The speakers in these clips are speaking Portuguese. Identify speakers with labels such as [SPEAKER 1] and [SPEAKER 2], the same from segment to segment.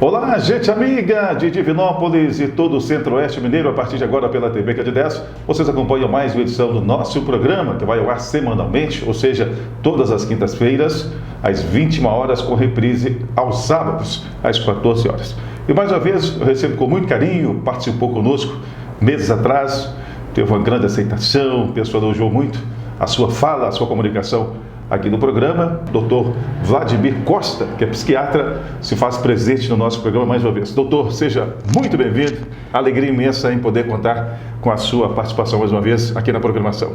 [SPEAKER 1] Olá, gente amiga de Divinópolis e todo o Centro-Oeste Mineiro. A partir de agora pela TV Candidez, vocês acompanham mais uma edição do nosso programa, que vai ao ar semanalmente, ou seja, todas as quintas-feiras, às 21 horas, com reprise aos sábados, às 14 horas. E mais uma vez, eu recebo com muito carinho, participou conosco meses atrás, teve uma grande aceitação, o pessoal elogiou muito a sua fala, a sua comunicação aqui no programa. Dr. Vladimir Costa, que é psiquiatra, se faz presente no nosso programa mais uma vez. Doutor, seja muito bem-vindo. Alegria imensa em poder contar com a sua participação mais uma vez aqui na programação.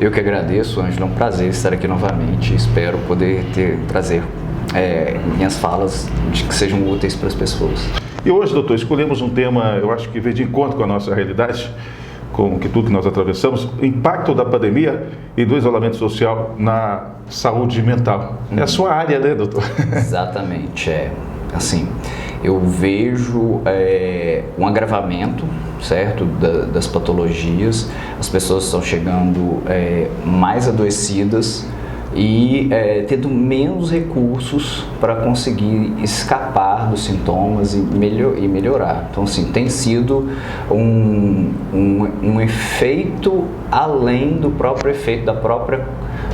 [SPEAKER 2] Eu que agradeço, Ângelo. É um prazer estar aqui novamente. Espero poder trazer minhas falas que sejam úteis para as pessoas.
[SPEAKER 1] E hoje, doutor, escolhemos um tema, eu acho que vem de encontro com a nossa realidade, com tudo que nós atravessamos, o impacto da pandemia e do isolamento social na saúde mental. É a sua área, né, doutor?
[SPEAKER 2] Exatamente, assim, eu vejo um agravamento, certo, das patologias, as pessoas estão chegando mais adoecidas e tendo menos recursos para conseguir escapar dos sintomas e melhorar. Então, assim, tem sido um efeito além do próprio efeito da própria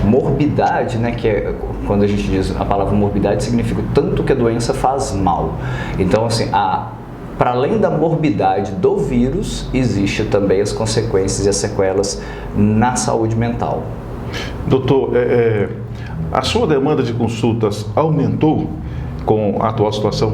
[SPEAKER 2] morbidade, né? Que é quando a gente diz a palavra morbidade, significa o tanto que a doença faz mal. Então, assim, para além da morbidade do vírus, existe também as consequências e as sequelas na saúde mental.
[SPEAKER 1] Doutor, a sua demanda de consultas aumentou com a atual situação?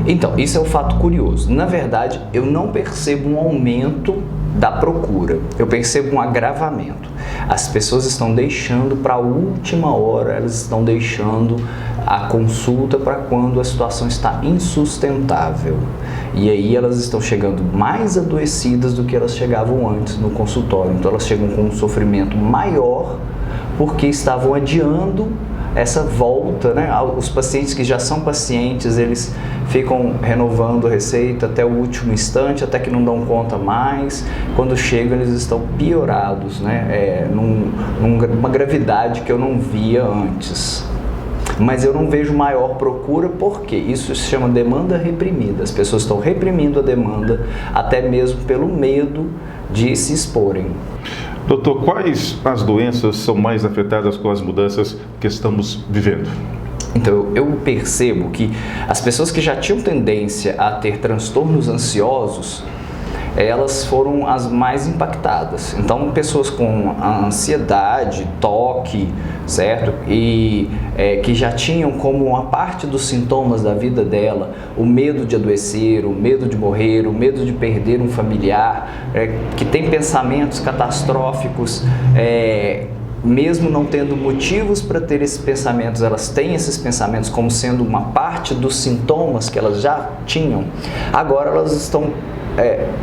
[SPEAKER 2] Então, isso é um fato curioso. Na verdade, eu não percebo um aumento da procura, eu percebo um agravamento. As pessoas estão deixando para a última hora, elas estão deixando a consulta para quando a situação está insustentável. E aí elas estão chegando mais adoecidas do que elas chegavam antes no consultório. Então elas chegam com um sofrimento maior porque estavam adiando essa volta, né? Os pacientes que já são pacientes, eles ficam renovando a receita até o último instante, até que não dão conta mais. Quando chegam, eles estão piorados, né? Numa gravidade que eu não via antes. Mas eu não vejo maior procura porque isso se chama demanda reprimida. As pessoas estão reprimindo a demanda até mesmo pelo medo de se exporem.
[SPEAKER 1] Doutor, quais as doenças são mais afetadas com as mudanças que estamos vivendo?
[SPEAKER 2] Então, eu percebo que as pessoas que já tinham tendência a ter transtornos ansiosos, elas foram as mais impactadas. Então, pessoas com ansiedade, toque, certo? E que já tinham como uma parte dos sintomas da vida dela o medo de adoecer, o medo de morrer, o medo de perder um familiar, que tem pensamentos catastróficos, mesmo não tendo motivos para ter esses pensamentos, elas têm esses pensamentos como sendo uma parte dos sintomas que elas já tinham. Agora elas estão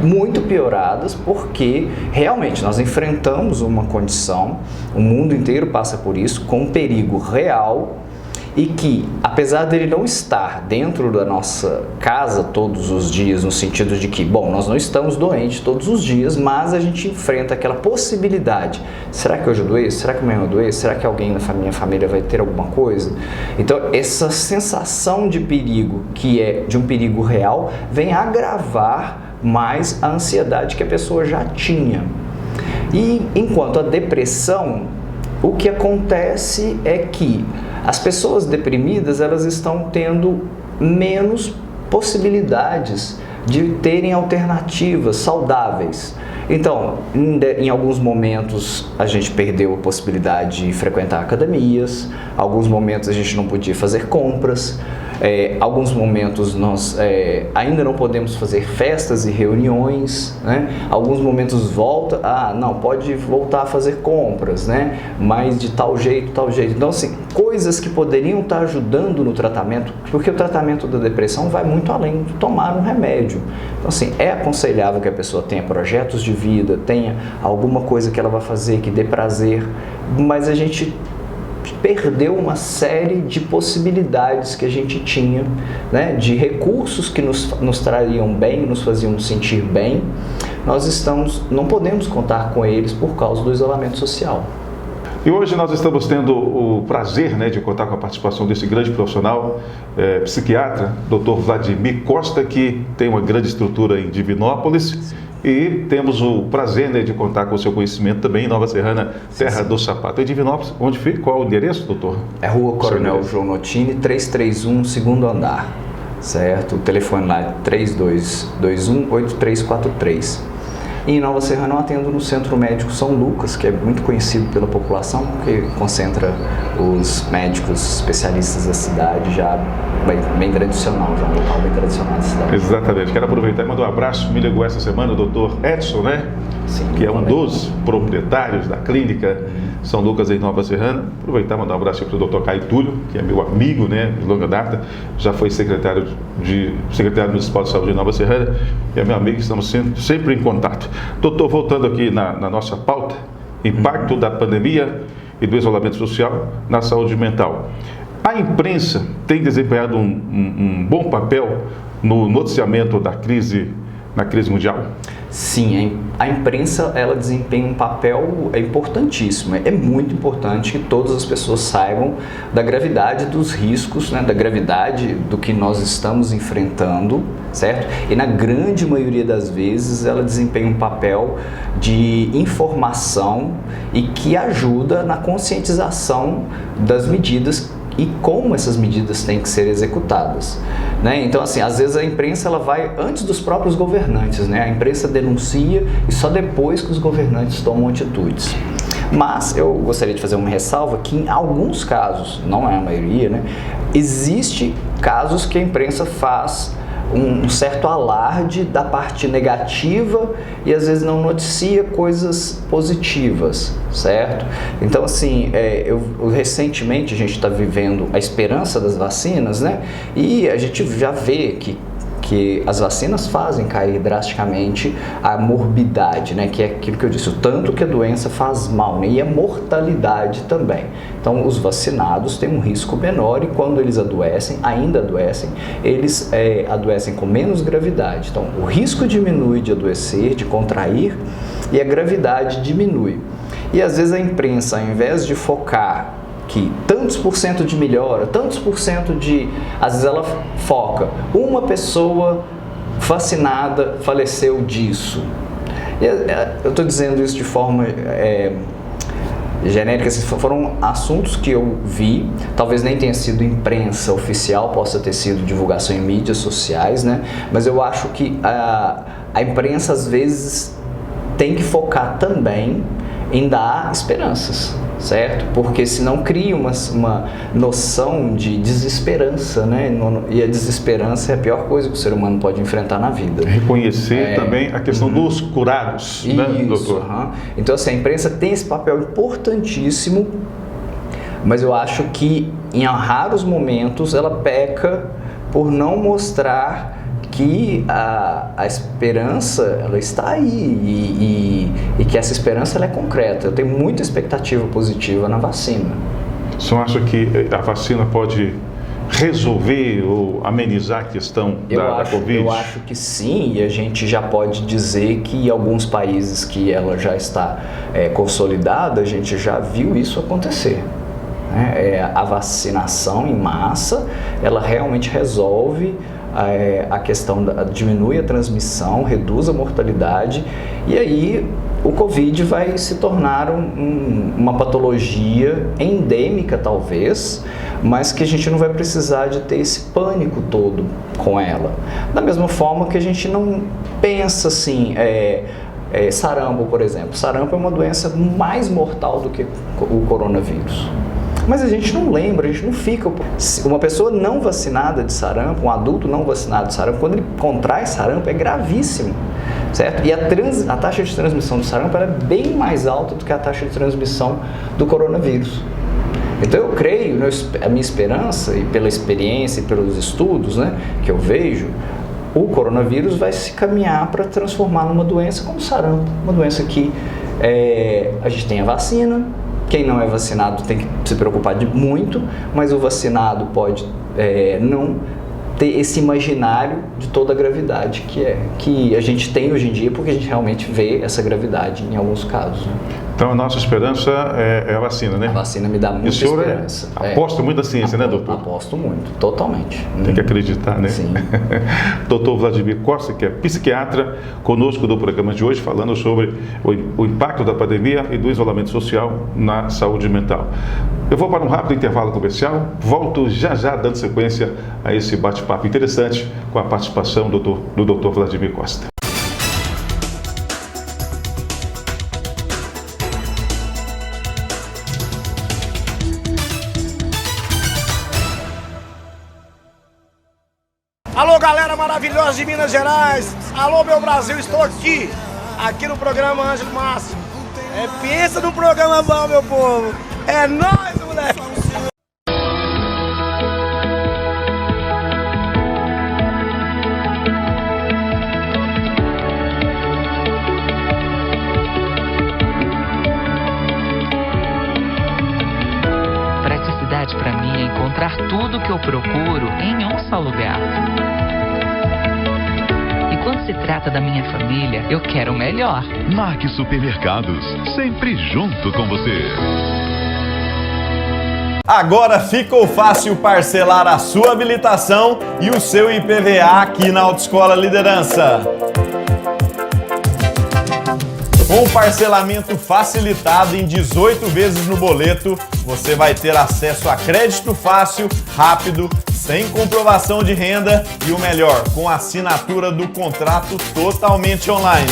[SPEAKER 2] muito pioradas porque realmente nós enfrentamos uma condição, o mundo inteiro passa por isso, com um perigo real e que, apesar dele não estar dentro da nossa casa todos os dias, no sentido de que, bom, nós não estamos doentes todos os dias, mas a gente enfrenta aquela possibilidade. Será que hoje eu adoeço? Será que amanhã eu adoeço? Será que alguém na minha família vai ter alguma coisa? Então, essa sensação de perigo, que é de um perigo real, vem agravar mais a ansiedade que a pessoa já tinha. E enquanto a depressão, o que acontece é que as pessoas deprimidas, elas estão tendo menos possibilidades de terem alternativas saudáveis. Então, em alguns momentos a gente perdeu a possibilidade de frequentar academias, alguns momentos a gente não podia fazer compras, alguns momentos nós ainda não podemos fazer festas e reuniões, né? Alguns momentos pode voltar a fazer compras, né? Mas de tal jeito. Então, assim, coisas que poderiam estar ajudando no tratamento, porque o tratamento da depressão vai muito além de tomar um remédio. Então, assim, é aconselhável que a pessoa tenha projetos de vida, tenha alguma coisa que ela vai fazer que dê prazer, mas a gente perdeu uma série de possibilidades que a gente tinha, né, de recursos que nos trariam bem, nos faziam sentir bem. Nós não podemos contar com eles por causa do isolamento social.
[SPEAKER 1] E hoje nós estamos tendo o prazer, né, de contar com a participação desse grande profissional, psiquiatra, Dr. Vladimir Costa, que tem uma grande estrutura em Divinópolis. E temos o prazer, né, de contar com o seu conhecimento também em Nova Serrana, terra do sapato. Em Divinópolis, onde fica? Qual o endereço, doutor?
[SPEAKER 2] É Rua Coronel João Notini, 331, segundo andar, certo? O telefone lá é 3221-8343. E em Nova Serrana eu atendo no Centro Médico São Lucas, que é muito conhecido pela população, porque concentra os médicos especialistas da cidade, já bem tradicional, já um local bem tradicional da cidade.
[SPEAKER 1] Exatamente. Quero aproveitar e mandar um abraço. Me ligou essa semana o doutor Edson, né?
[SPEAKER 2] Sim,
[SPEAKER 1] que é um dos proprietários da clínica São Lucas em Nova Serrana. Aproveitar e mandar um abraço para o doutor Caio Túlio, que é meu amigo, né, de longa data, já foi secretário municipal de saúde de Nova Serrana, e é meu amigo, estamos sempre em contato. Doutor, voltando aqui na nossa pauta, impacto da pandemia e do isolamento social na saúde mental. A imprensa tem desempenhado um bom papel no noticiamento da crise, na crise mundial?
[SPEAKER 2] Sim, a imprensa ela desempenha um papel importantíssimo. É muito importante que todas as pessoas saibam da gravidade dos riscos, né, da gravidade do que nós estamos enfrentando, certo? E na grande maioria das vezes ela desempenha um papel de informação e que ajuda na conscientização das medidas e como essas medidas têm que ser executadas, né? Então, assim, às vezes a imprensa ela vai antes dos próprios governantes, né? A imprensa denuncia e só depois que os governantes tomam atitudes. Mas eu gostaria de fazer uma ressalva que em alguns casos, não é a maioria, né? Existe casos que a imprensa faz um certo alarde da parte negativa e às vezes não noticia coisas positivas, certo? Então, assim, recentemente a gente está vivendo a esperança das vacinas, né? E a gente já vê que as vacinas fazem cair drasticamente a morbidade, né? Que é aquilo que eu disse, o tanto que a doença faz mal, né? E a mortalidade também. Então, os vacinados têm um risco menor e quando eles ainda adoecem, eles adoecem com menos gravidade. Então, o risco diminui de adoecer, de contrair, e a gravidade diminui. E às vezes a imprensa, ao invés de focar que tantos por cento de melhora, tantos por cento de... Às vezes ela foca, uma pessoa vacinada faleceu disso. E eu estou dizendo isso de forma genérica, foram assuntos que eu vi, talvez nem tenha sido imprensa oficial, possa ter sido divulgação em mídias sociais, né? Mas eu acho que a imprensa às vezes tem que focar também em dar esperanças, certo? Porque senão cria uma noção de desesperança, né? E a desesperança é a pior coisa que o ser humano pode enfrentar na vida.
[SPEAKER 1] Reconhecer também a questão dos curados, né, doutor?
[SPEAKER 2] Então, assim, a imprensa tem esse papel importantíssimo, mas eu acho que em raros momentos ela peca por não mostrar que a esperança ela está aí e que essa esperança ela é concreta. Eu tenho muita expectativa positiva na vacina.
[SPEAKER 1] O senhor acha que a vacina pode resolver ou amenizar a questão da Covid?
[SPEAKER 2] Eu acho que sim, e a gente já pode dizer que em alguns países que ela já está consolidada, a gente já viu isso acontecer. A vacinação em massa, ela realmente resolve a questão diminui a transmissão, reduz a mortalidade e aí o Covid vai se tornar uma patologia endêmica talvez, mas que a gente não vai precisar de ter esse pânico todo com ela. Da mesma forma que a gente não pensa assim, sarampo, por exemplo. Sarampo é uma doença mais mortal do que o coronavírus. Mas a gente não lembra, a gente não fica... Uma pessoa não vacinada de sarampo, um adulto não vacinado de sarampo, quando ele contrai sarampo, é gravíssimo, certo? E a taxa de transmissão do sarampo é bem mais alta do que a taxa de transmissão do coronavírus. Então eu creio, a minha esperança, e pela experiência e pelos estudos, né, que eu vejo, o coronavírus vai se caminhar para transformar numa doença como o sarampo, uma doença que a gente tem a vacina. Quem não é vacinado tem que se preocupar muito, mas o vacinado pode não ter esse imaginário de toda a gravidade que a gente tem hoje em dia, porque a gente realmente vê essa gravidade em alguns casos. Né?
[SPEAKER 1] Então a nossa esperança é a vacina, né?
[SPEAKER 2] A vacina me dá muita esperança.
[SPEAKER 1] Aposta muito na ciência, né, doutor?
[SPEAKER 2] Aposto muito, totalmente.
[SPEAKER 1] Tem que acreditar, né?
[SPEAKER 2] Sim.
[SPEAKER 1] Doutor Vladimir Costa, que é psiquiatra, conosco do programa de hoje, falando sobre o impacto da pandemia e do isolamento social na saúde mental. Eu vou para um rápido intervalo comercial, volto já dando sequência a esse bate-papo interessante com a participação do doutor Vladimir Costa.
[SPEAKER 3] Alô, galera maravilhosa de Minas Gerais. Alô, meu Brasil, estou aqui no programa Ângelo Márcio. Pensa num programa bom, meu povo. É nóis, moleque.
[SPEAKER 4] Praticidade para mim é encontrar tudo que eu procuro em um só lugar. E quando se trata da minha família, eu quero o melhor.
[SPEAKER 5] Marque Supermercados, sempre junto com você.
[SPEAKER 6] Agora ficou fácil parcelar a sua habilitação e o seu IPVA aqui na Autoescola Liderança. Com parcelamento facilitado em 18 vezes no boleto, você vai ter acesso a crédito fácil, rápido, sem comprovação de renda e o melhor, com a assinatura do contrato totalmente online.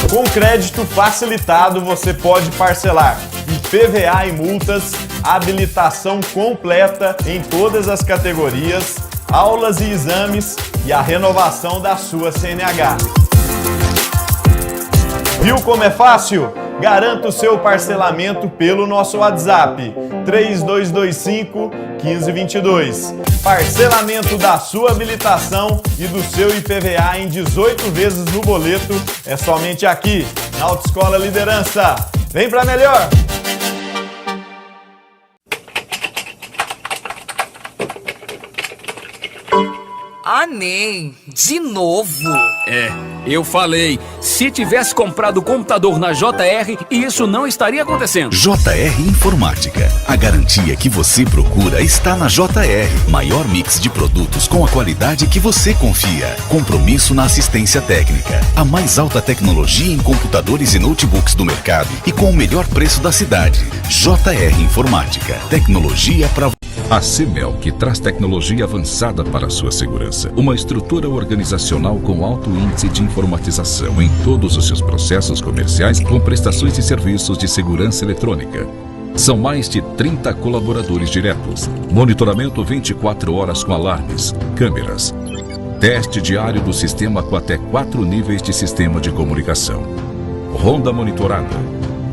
[SPEAKER 6] Com crédito facilitado, você pode parcelar IPVA e multas, habilitação completa em todas as categorias, aulas e exames e a renovação da sua CNH. Viu como é fácil? Garanta o seu parcelamento pelo nosso WhatsApp 3225-1522. Parcelamento da sua habilitação e do seu IPVA em 18 vezes no boleto é somente aqui, na Autoescola Liderança. Vem pra melhor!
[SPEAKER 7] Ah, nem! De novo!
[SPEAKER 8] Eu falei, se tivesse comprado o computador na JR, isso não estaria acontecendo.
[SPEAKER 5] JR Informática. A garantia que você procura está na JR. Maior mix de produtos com a qualidade que você confia. Compromisso na assistência técnica. A mais alta tecnologia em computadores e notebooks do mercado e com o melhor preço da cidade. JR Informática. Tecnologia para...
[SPEAKER 9] A CEMELC traz tecnologia avançada para a sua segurança. Uma estrutura organizacional com alto índice de informatização em todos os seus processos comerciais com prestações e serviços de segurança eletrônica. São mais de 30 colaboradores diretos. Monitoramento 24 horas com alarmes, câmeras. Teste diário do sistema com até 4 níveis de sistema de comunicação. Ronda monitorada.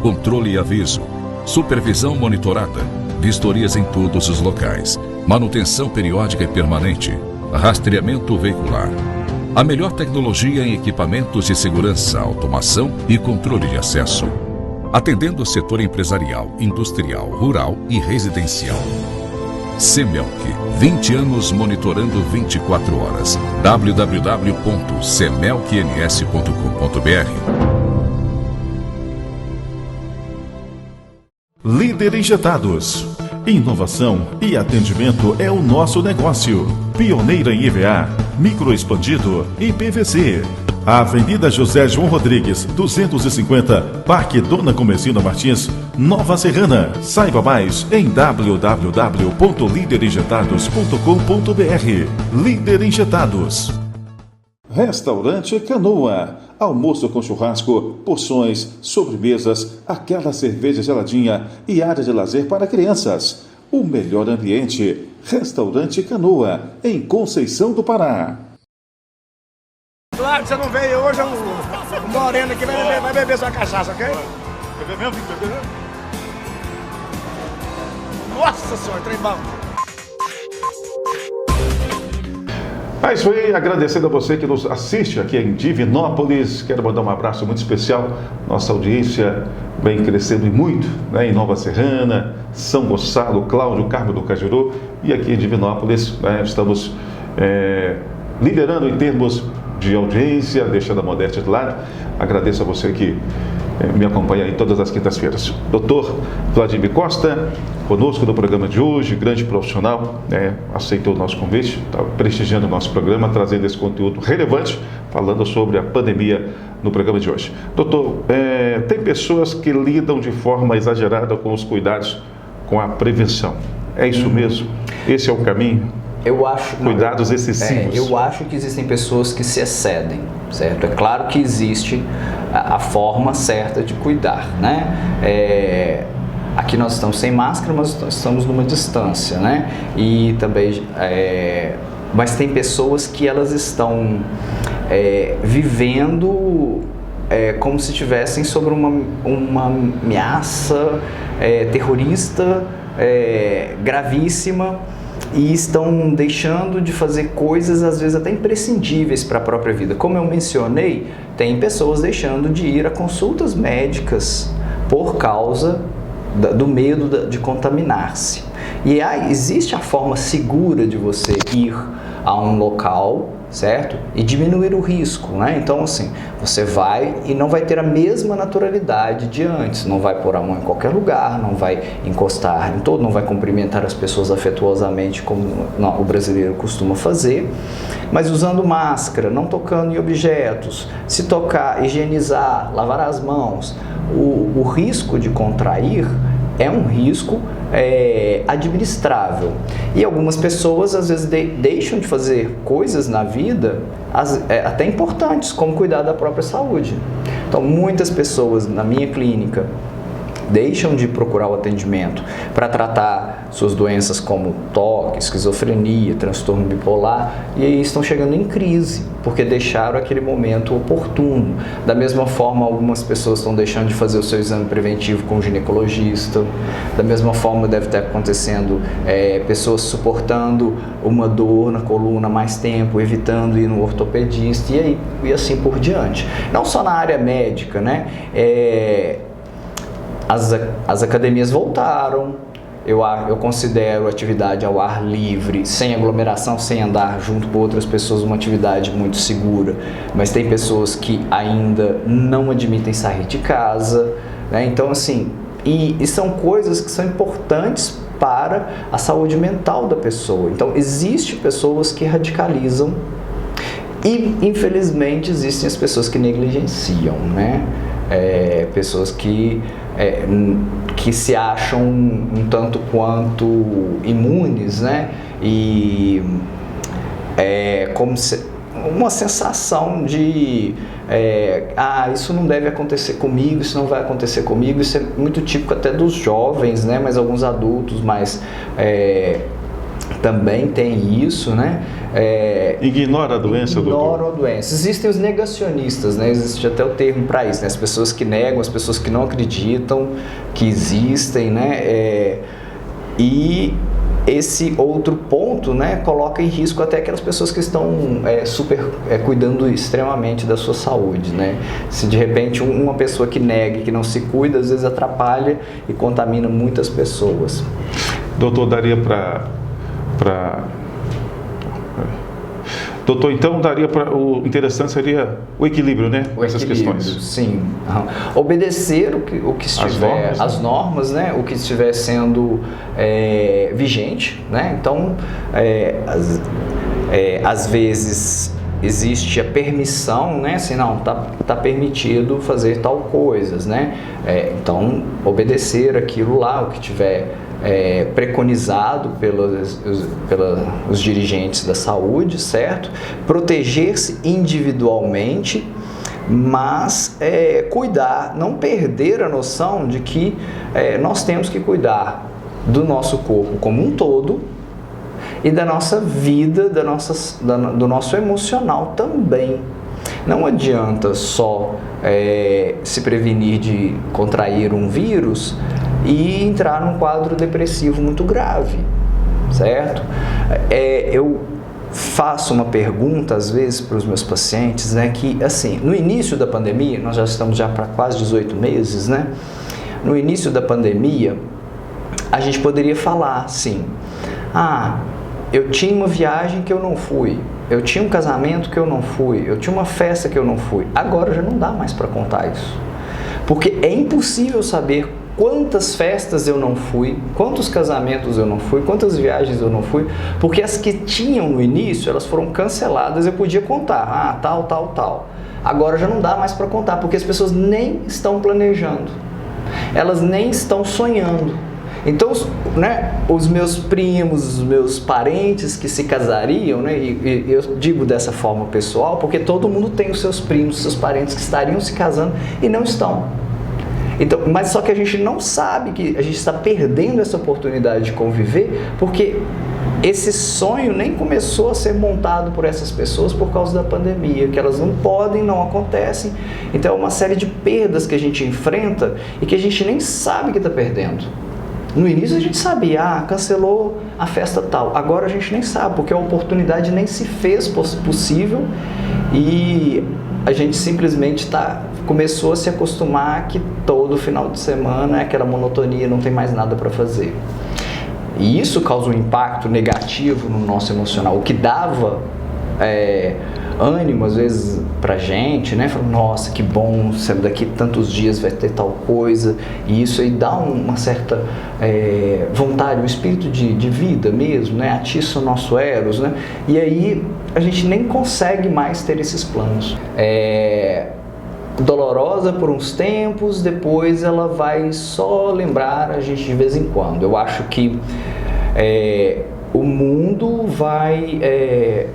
[SPEAKER 9] Controle e aviso. Supervisão monitorada. Vistorias em todos os locais, manutenção periódica e permanente, rastreamento veicular. A melhor tecnologia em equipamentos de segurança, automação e controle de acesso. Atendendo o setor empresarial, industrial, rural e residencial. CEMELC, 20 anos monitorando 24 horas. www.cemelcns.com.br.
[SPEAKER 1] Líder Injetados. Inovação e atendimento é o nosso negócio. Pioneira em EVA, microexpandido e PVC. Avenida José João Rodrigues, 250, Parque Dona Comercina Martins, Nova Serrana. Saiba mais em www.liderinjetados.com.br. Líder Injetados. Restaurante Canoa. Almoço com churrasco, porções, sobremesas, aquela cerveja geladinha e área de lazer para crianças. O melhor ambiente. Restaurante Canoa, em Conceição do Pará.
[SPEAKER 3] Claro que você não veio hoje, o Moreno aqui vai beber sua cachaça, ok?
[SPEAKER 1] Beber mesmo? Beber mesmo?
[SPEAKER 3] Nossa senhora, trem bom.
[SPEAKER 1] É isso aí, agradecendo a você que nos assiste aqui em Divinópolis. Quero mandar um abraço muito especial. Nossa audiência vem crescendo e muito, né, em Nova Serrana, São Gonçalo, Cláudio, Carmo do Cajuru. E aqui em Divinópolis, né, estamos liderando em termos de audiência, deixando a modéstia de lado. Agradeço a você que me acompanha aí todas as quintas-feiras. Doutor Vladimir Costa, conosco no programa de hoje, grande profissional, aceitou o nosso convite, está prestigiando o nosso programa, trazendo esse conteúdo relevante, falando sobre a pandemia no programa de hoje. Doutor, tem pessoas que lidam de forma exagerada com os cuidados, com a prevenção. É isso mesmo? Esse é o caminho?
[SPEAKER 2] Eu acho...
[SPEAKER 1] Cuidados excessivos.
[SPEAKER 2] Eu acho que existem pessoas que se excedem, certo? É claro que existe a forma certa de cuidar, né? Aqui nós estamos sem máscara, mas nós estamos numa distância, né? E também... mas tem pessoas que elas estão vivendo como se estivessem sobre uma ameaça terrorista gravíssima, e estão deixando de fazer coisas às vezes até imprescindíveis para a própria vida. Como eu mencionei, tem pessoas deixando de ir a consultas médicas por causa do medo de contaminar-se. E existe a forma segura de você ir a um local, certo? E diminuir o risco, né? Então, assim, você vai e não vai ter a mesma naturalidade de antes, não vai pôr a mão em qualquer lugar, não vai encostar em todo, não vai cumprimentar as pessoas afetuosamente como o brasileiro costuma fazer, mas usando máscara, não tocando em objetos, se tocar, higienizar, lavar as mãos. O risco de contrair é um risco administrável. E algumas pessoas às vezes deixam de fazer coisas na vida até importantes, como cuidar da própria saúde. Então muitas pessoas na minha clínica deixam de procurar o atendimento para tratar suas doenças como toque, esquizofrenia, transtorno bipolar, e aí estão chegando em crise, porque deixaram aquele momento oportuno. Da mesma forma, algumas pessoas estão deixando de fazer o seu exame preventivo com o ginecologista. Da mesma forma, deve estar acontecendo pessoas suportando uma dor na coluna há mais tempo, evitando ir no ortopedista, e assim por diante. Não só na área médica, né? As academias voltaram. Eu considero atividade ao ar livre, sem aglomeração, sem andar junto com outras pessoas, uma atividade muito segura. Mas tem pessoas que ainda não admitem sair de casa, né? Então, assim, e são coisas que são importantes para a saúde mental da pessoa. Então, existem pessoas que radicalizam e, infelizmente, existem as pessoas que negligenciam, né? Pessoas que se acham um tanto quanto imunes, né? E como uma sensação de isso não deve acontecer comigo, isso não vai acontecer comigo. Isso é muito típico até dos jovens, né? Mas alguns adultos também tem isso, né?
[SPEAKER 1] Ignora a doença, doutor?
[SPEAKER 2] Ignora a doença. Existem os negacionistas, né? Existe até o termo para isso, né? As pessoas que negam, as pessoas que não acreditam que existem, né? E esse outro ponto, né, coloca em risco até aquelas pessoas que estão cuidando extremamente da sua saúde, né? Se de repente uma pessoa que nega, que não se cuida, às vezes atrapalha e contamina muitas pessoas.
[SPEAKER 1] Doutor, daria Doutor, então o interessante seria o equilíbrio, né? Essas questões.
[SPEAKER 2] Sim. Obedecer o que estiver, as normas, né? O que estiver sendo vigente, né? Então, às vezes existe a permissão, né? Assim, não, tá permitido fazer tal coisas, né? Então, obedecer aquilo lá, o que tiver preconizado pelos dirigentes da saúde, certo? Proteger-se individualmente, mas cuidar, não perder a noção de que nós temos que cuidar do nosso corpo como um todo e da nossa vida, do nosso emocional também. Não adianta só se prevenir de contrair um vírus e entrar num quadro depressivo muito grave, certo? Eu faço uma pergunta às vezes para os meus pacientes, né, que assim, no início da pandemia, nós já estamos para quase 18 meses, né? No início da pandemia, a gente poderia falar assim: eu tinha uma viagem que eu não fui, eu tinha um casamento que eu não fui, eu tinha uma festa que eu não fui. Agora já não dá mais para contar isso. Porque é impossível saber quantas festas eu não fui, quantos casamentos eu não fui, quantas viagens eu não fui, porque as que tinham no início, elas foram canceladas, eu podia contar, tal. Agora já não dá mais para contar, porque as pessoas nem estão planejando, elas nem estão sonhando. Então, os meus primos, os meus parentes que se casariam, né, e eu digo dessa forma pessoal, porque todo mundo tem os seus primos, seus parentes que estariam se casando e não estão. Então, mas só que a gente não sabe que a gente está perdendo essa oportunidade de conviver, porque esse sonho nem começou a ser montado por essas pessoas por causa da pandemia, que elas não podem, não acontecem. Então é uma série de perdas que a gente enfrenta e que a gente nem sabe que está perdendo. No início a gente sabia, cancelou a festa tal. Agora a gente nem sabe, porque a oportunidade nem se fez possível e a gente simplesmente começou a se acostumar que todo final de semana é aquela monotonia, não tem mais nada para fazer. E isso causa um impacto negativo no nosso emocional, o que dava ânimo às vezes pra gente, né? Falando, nossa, que bom, daqui tantos dias vai ter tal coisa, e isso aí dá uma certa vontade, um espírito de vida mesmo, né? Atiça o nosso eros, né? E aí a gente nem consegue mais ter esses planos. Dolorosa por uns tempos, depois ela vai só lembrar a gente de vez em quando. Eu acho que o mundo vai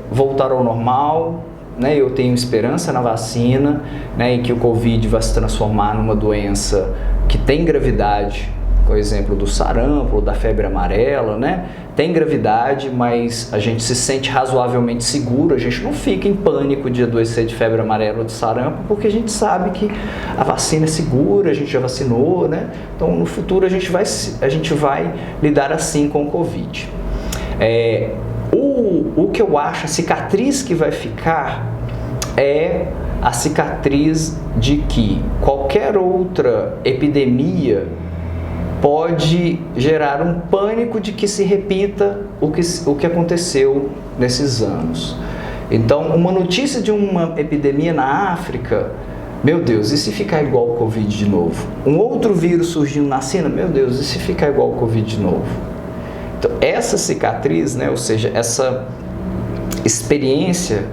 [SPEAKER 2] voltar ao normal, né? Eu tenho esperança na vacina, né? E que o Covid vai se transformar numa doença que tem gravidade, por exemplo, do sarampo, da febre amarela, né? Tem gravidade, mas a gente se sente razoavelmente seguro, a gente não fica em pânico de adoecer de febre amarela ou de sarampo, porque a gente sabe que a vacina é segura, a gente já vacinou, né? Então, no futuro, a gente vai lidar assim com o Covid. O que eu acho, a cicatriz que vai ficar é a cicatriz de que qualquer outra epidemia pode gerar um pânico de que se repita o que aconteceu nesses anos. Então, uma notícia de uma epidemia na África, meu Deus, e se ficar igual ao Covid de novo? Um outro vírus surgindo na China, meu Deus, e se ficar igual ao Covid de novo? Então, essa cicatriz, né, ou seja, essa experiência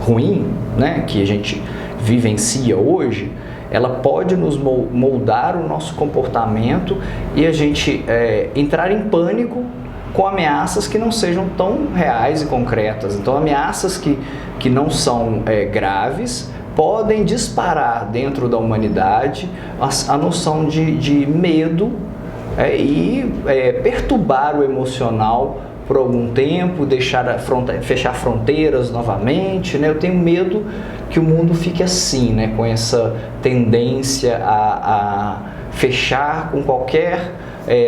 [SPEAKER 2] ruim, né, que a gente vivencia hoje, ela pode nos moldar o nosso comportamento e a gente entrar em pânico com ameaças que não sejam tão reais e concretas. Então, ameaças que não são graves podem disparar dentro da humanidade a noção de medo e perturbar o emocional por algum tempo, fechar fronteiras novamente, né? Eu tenho medo que o mundo fique assim, né? Com essa tendência a fechar com qualquer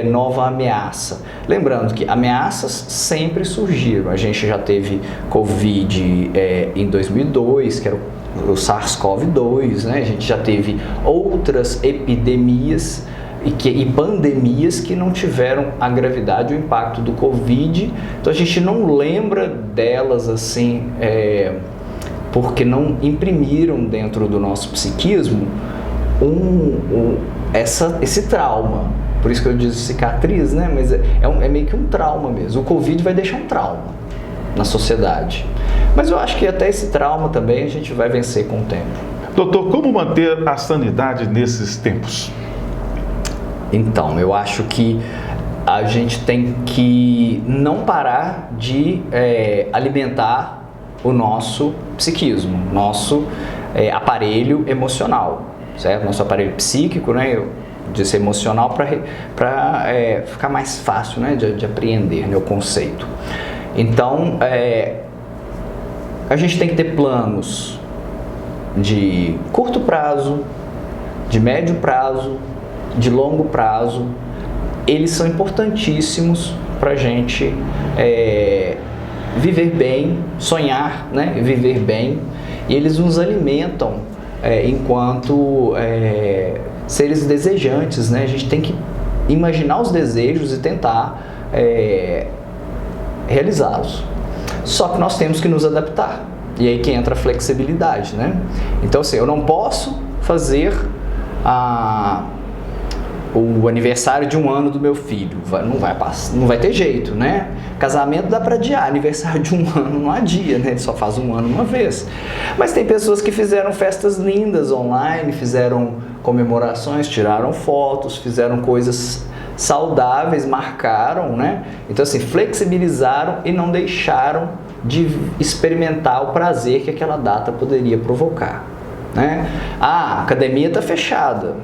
[SPEAKER 2] nova ameaça. Lembrando que ameaças sempre surgiram. A gente já teve Covid em 2002, que era o SARS-CoV-2, né? A gente já teve outras epidemias e pandemias que não tiveram a gravidade e o impacto do Covid. Então a gente não lembra delas assim, porque não imprimiram dentro do nosso psiquismo esse trauma. Por isso que eu disse cicatriz, né? Mas é meio que um trauma mesmo. O Covid vai deixar um trauma na sociedade. Mas eu acho que até esse trauma também a gente vai vencer com o tempo.
[SPEAKER 1] Doutor, como manter a sanidade nesses tempos?
[SPEAKER 2] Então, eu acho que a gente tem que não parar de alimentar o nosso psiquismo, nosso aparelho emocional, certo? Nosso aparelho psíquico, né? Eu disse emocional para ficar mais fácil, né? de apreender, né? O conceito. Então, a gente tem que ter planos de curto prazo, de médio prazo, de longo prazo. Eles são importantíssimos para a gente viver bem, sonhar, né? Viver bem, e eles nos alimentam enquanto seres desejantes, né? A gente tem que imaginar os desejos e tentar realizá-los. Só que nós temos que nos adaptar, e aí que entra a flexibilidade, né? Então, assim, eu não posso fazer o aniversário de 1 ano do meu filho, não vai ter jeito, né? Casamento dá para adiar, aniversário de 1 ano não adia, né? Ele só faz 1 ano uma vez. Mas tem pessoas que fizeram festas lindas online, fizeram comemorações, tiraram fotos, fizeram coisas saudáveis, marcaram, né? Então assim, flexibilizaram e não deixaram de experimentar o prazer que aquela data poderia provocar, né? A academia está fechada.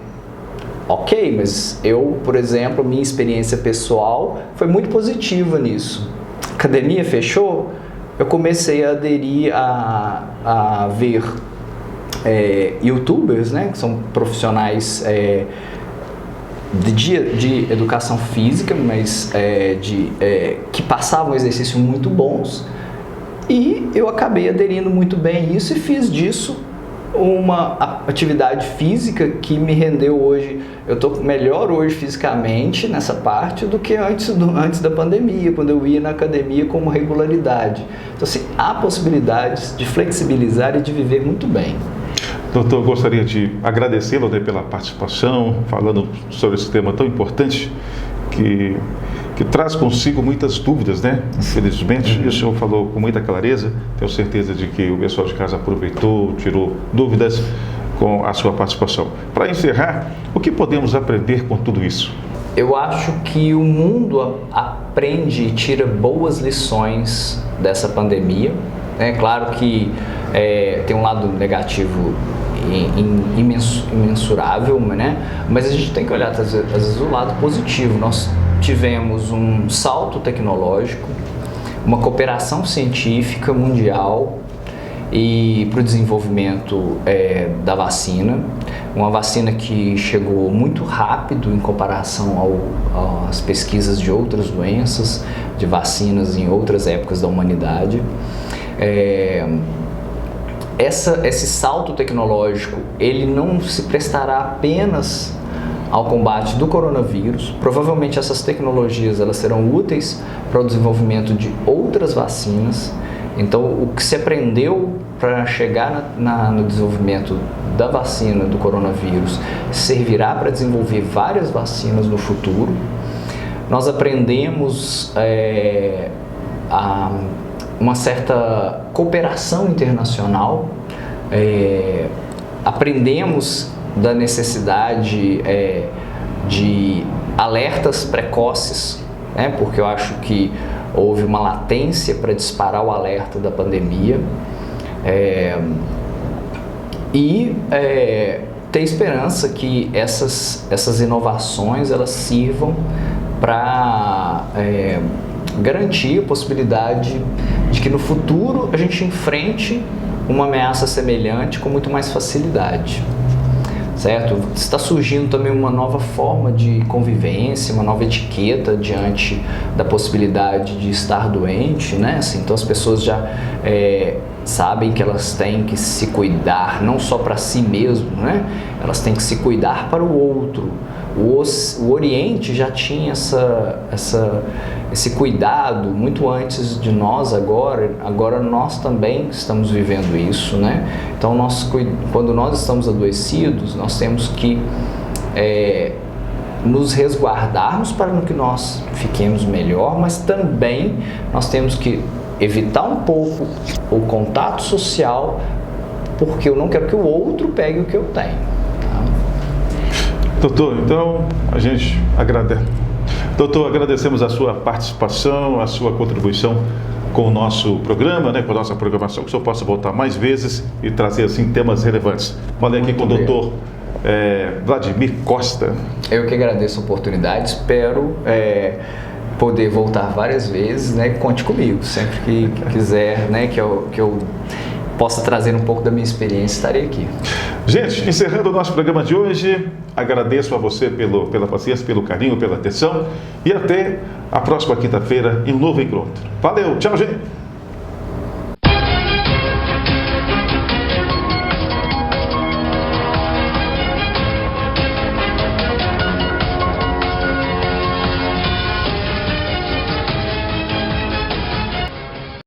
[SPEAKER 2] Ok, mas eu, por exemplo, minha experiência pessoal foi muito positiva nisso. A academia fechou, eu comecei a aderir a ver youtubers, né, que são profissionais de educação física, mas que passavam exercícios muito bons, e eu acabei aderindo muito bem a isso e fiz disso uma atividade física que me rendeu hoje. Eu estou melhor hoje fisicamente nessa parte do que antes da pandemia, quando eu ia na academia com regularidade. Então assim, há possibilidades de flexibilizar e de viver muito bem.
[SPEAKER 1] Doutor, gostaria de agradecê-lo pela participação, falando sobre esse tema tão importante que traz consigo muitas dúvidas, né? Infelizmente, o senhor falou com muita clareza. Tenho certeza de que o pessoal de casa aproveitou, tirou dúvidas com a sua participação. Para encerrar, o que podemos aprender com tudo isso?
[SPEAKER 2] Eu acho que o mundo aprende e tira boas lições dessa pandemia. É claro que tem um lado negativo imensurável, né? Mas a gente tem que olhar, às vezes, o lado positivo. Nós tivemos um salto tecnológico, uma cooperação científica mundial e para o desenvolvimento da vacina, uma vacina que chegou muito rápido em comparação às pesquisas de outras doenças, de vacinas em outras épocas da humanidade. Esse salto tecnológico, ele não se prestará apenas ao combate do coronavírus. Provavelmente essas tecnologias elas serão úteis para o desenvolvimento de outras vacinas. Então, o que se aprendeu para chegar no desenvolvimento da vacina do coronavírus servirá para desenvolver várias vacinas no futuro. Nós aprendemos uma certa cooperação internacional, aprendemos da necessidade de alertas precoces, né? Porque eu acho que houve uma latência para disparar o alerta da pandemia, e ter esperança que essas inovações elas sirvam para garantir a possibilidade de que no futuro a gente enfrente uma ameaça semelhante com muito mais facilidade. Certo? Está surgindo também uma nova forma de convivência, uma nova etiqueta diante da possibilidade de estar doente, né? Assim, então as pessoas já sabem que elas têm que se cuidar, não só para si mesmo, né? Elas têm que se cuidar para o outro. O Oriente já tinha esse cuidado muito antes de nós agora nós também estamos vivendo isso, né? Então quando nós estamos adoecidos, nós temos que nos resguardarmos para que nós fiquemos melhor, mas também nós temos que evitar um pouco o contato social, porque eu não quero que o outro pegue o que eu tenho.
[SPEAKER 1] Doutor, então a gente agradece. Doutor, agradecemos a sua participação, a sua contribuição com o nosso programa, né, com a nossa programação, que o senhor possa voltar mais vezes e trazer assim temas relevantes. Falei aqui com o doutor Vladimir Costa.
[SPEAKER 2] Eu que agradeço a oportunidade, espero poder voltar várias vezes, né? Conte comigo, sempre que quiser, né, que eu possa trazer um pouco da minha experiência, estarei aqui.
[SPEAKER 1] Gente, encerrando o nosso programa de hoje, agradeço a você pela paciência, pelo carinho, pela atenção e até a próxima quinta-feira em um novo encontro. Valeu, tchau, gente!